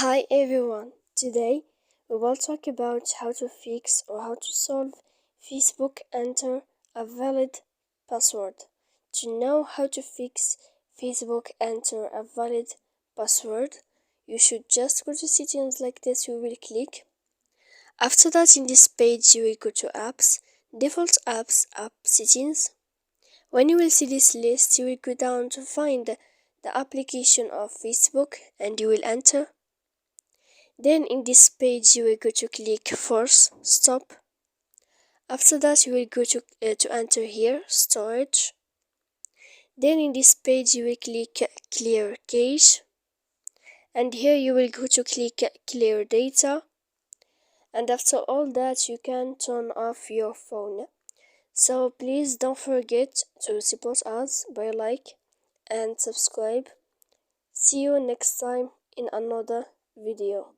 Hi everyone, today we will talk about how to fix or how to solve Facebook enter a valid password. To know how to fix Facebook enter a valid password, you should just go to settings like this. You will click. After that, in this page you will go to apps, default apps, app settings. When you will see this list, you will go down to find the application of Facebook and you will enter. Then in this page you will go to click force stop. After that you will go to enter here storage. Then in this page you will click clear cache, and here you will go to click clear data, and after all that you can turn off your phone. So please don't forget to support us by like and subscribe. See you next time in another video.